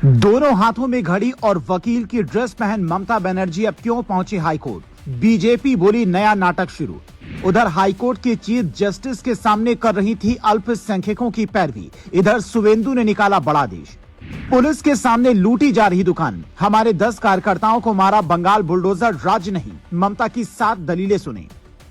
दोनों हाथों में घड़ी और वकील की ड्रेस पहन ममता बनर्जी अब क्यों पहुंची हाईकोर्ट? बीजेपी बोली नया नाटक शुरू। उधर हाईकोर्ट के चीफ जस्टिस के सामने कर रही थी अल्पसंख्यकों की पैरवी, इधर शुवेंदु ने निकाला बड़ा आदेश। पुलिस के सामने लूटी जा रही दुकान, हमारे 10 कार्यकर्ताओं को मारा बंगाल बुलडोजर राज नहीं, ममता की 7 दलीलें सुने।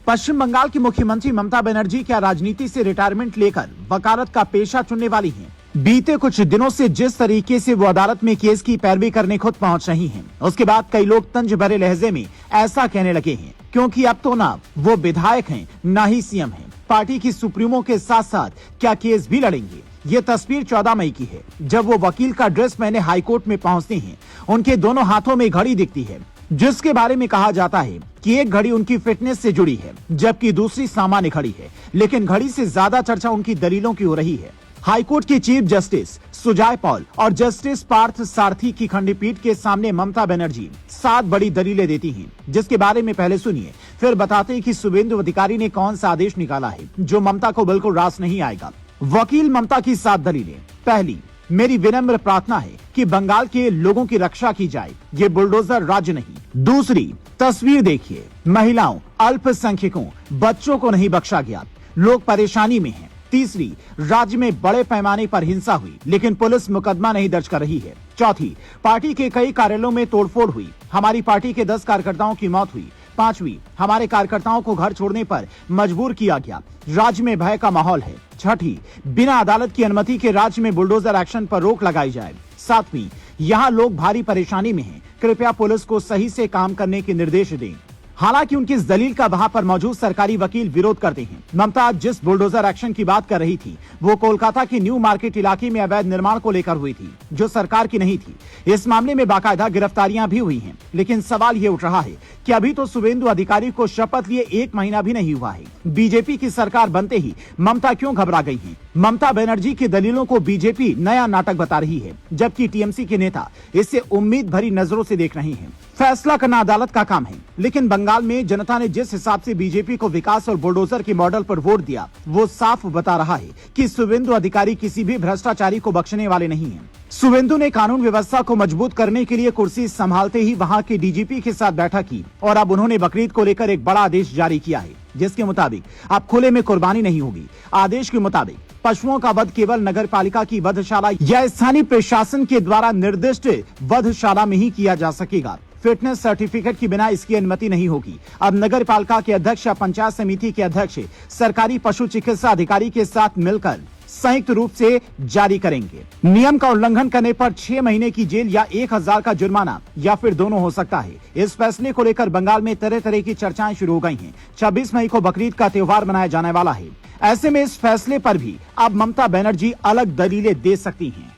पश्चिम बंगाल की मुख्यमंत्री ममता बनर्जी क्या राजनीति से रिटायरमेंट लेकर वकालत का पेशा चुनने वाली हैं? बीते कुछ दिनों से जिस तरीके से वो अदालत में केस की पैरवी करने खुद पहुंच रही हैं, उसके बाद कई लोग तंज भरे लहजे में ऐसा कहने लगे हैं, क्योंकि अब तो ना वो विधायक हैं, ना ही सीएम हैं। पार्टी की सुप्रीमो के साथ साथ क्या केस भी लड़ेंगे। ये तस्वीर 14 मई की है, जब वो वकील का ड्रेस पहने हाईकोर्ट में पहुंचती हैं। उनके दोनों हाथों में घड़ी दिखती है, जिसके बारे में कहा जाता है कि एक घड़ी उनकी फिटनेस से जुड़ी है, जबकि दूसरी सामान्य घड़ी है। लेकिन घड़ी से ज्यादा चर्चा उनकी दलीलों की हो रही है। हाईकोर्ट के चीफ जस्टिस सुजय पॉल और जस्टिस पार्थ सारथी की खंडपीठ के सामने ममता बनर्जी 7 बड़ी दलीलें देती हैं, जिसके बारे में पहले सुनिए, फिर बताते हैं कि शुवेंदु अधिकारी ने कौन सा आदेश निकाला है जो ममता को बिल्कुल रास नहीं आएगा। वकील ममता की 7 दलीलें। पहली, मेरी विनम्र प्रार्थना है कि बंगाल के लोगों की रक्षा की जाए, ये बुलडोजर राज्य नहीं। दूसरी, तस्वीर देखिए, महिलाओं, अल्पसंख्यकों, बच्चों को नहीं बख्शा गया, लोग परेशानी में हैं। तीसरी, राज्य में बड़े पैमाने पर हिंसा हुई, लेकिन पुलिस मुकदमा नहीं दर्ज कर रही है। चौथी, पार्टी के कई कार्यालयों में तोड़फोड़ हुई, हमारी पार्टी के 10 कार्यकर्ताओं की मौत हुई। पांचवी, हमारे कार्यकर्ताओं को घर छोड़ने पर मजबूर किया गया, राज्य में भय का माहौल है। छठी, बिना अदालत की अनुमति के राज्य में बुलडोजर एक्शन पर रोक लगाई जाए। सातवीं, यहाँ लोग भारी परेशानी में हैं, कृपया पुलिस को सही से काम करने के निर्देश दें। हालांकि उनकी इस दलील का वहां पर मौजूद सरकारी वकील विरोध करते हैं। ममता जिस बुलडोजर एक्शन की बात कर रही थी, वो कोलकाता के न्यू मार्केट इलाके में अवैध निर्माण को लेकर हुई थी, जो सरकार की नहीं थी। इस मामले में बाकायदा गिरफ्तारियां भी हुई हैं, लेकिन सवाल ये उठ रहा है कि अभी तो शुवेंदु अधिकारी को शपथ लिए 1 महीना भी नहीं हुआ है। बीजेपी की सरकार बनते ही ममता क्यों घबरा गई है? ममता बनर्जी की दलीलों को बीजेपी नया नाटक बता रही है, जबकि टीएमसी के नेता इसे उम्मीद भरी नजरों से देख रहे हैं। फैसला करना अदालत का काम है, लेकिन बंगाल में जनता ने जिस हिसाब से बीजेपी को विकास और बुलडोजर के मॉडल पर वोट दिया, वो साफ बता रहा है कि शुवेंदु अधिकारी किसी भी भ्रष्टाचारी को बख्शने वाले नहीं हैं। शुवेंदु ने कानून व्यवस्था को मजबूत करने के लिए कुर्सी संभालते ही वहां के डीजीपी के साथ बैठक की और अब उन्होंने बकरीद को लेकर एक बड़ा आदेश जारी किया है, जिसके मुताबिक अब खुले में कुर्बानी नहीं होगी। आदेश के मुताबिक पशुओं का वध केवल नगर पालिका की वधशाला या स्थानीय प्रशासन के द्वारा निर्दिष्ट वधशाला में ही किया जा सकेगा। फिटनेस सर्टिफिकेट की बिना इसकी अनुमति नहीं होगी। अब नगर पालिका के अध्यक्ष या पंचायत समिति के अध्यक्ष सरकारी पशु चिकित्सा अधिकारी के साथ मिलकर संयुक्त रूप से जारी करेंगे। नियम का उल्लंघन करने पर 6 महीने की जेल या 1000 का जुर्माना या फिर दोनों हो सकता है। इस फैसले को लेकर बंगाल में तरह तरह की चर्चाएं शुरू हो गई हैं। 26 मई को बकरीद का त्योहार मनाया जाने वाला है। ऐसे में इस फैसले पर भी अब ममता बनर्जी अलग दलीलें दे सकती हैं।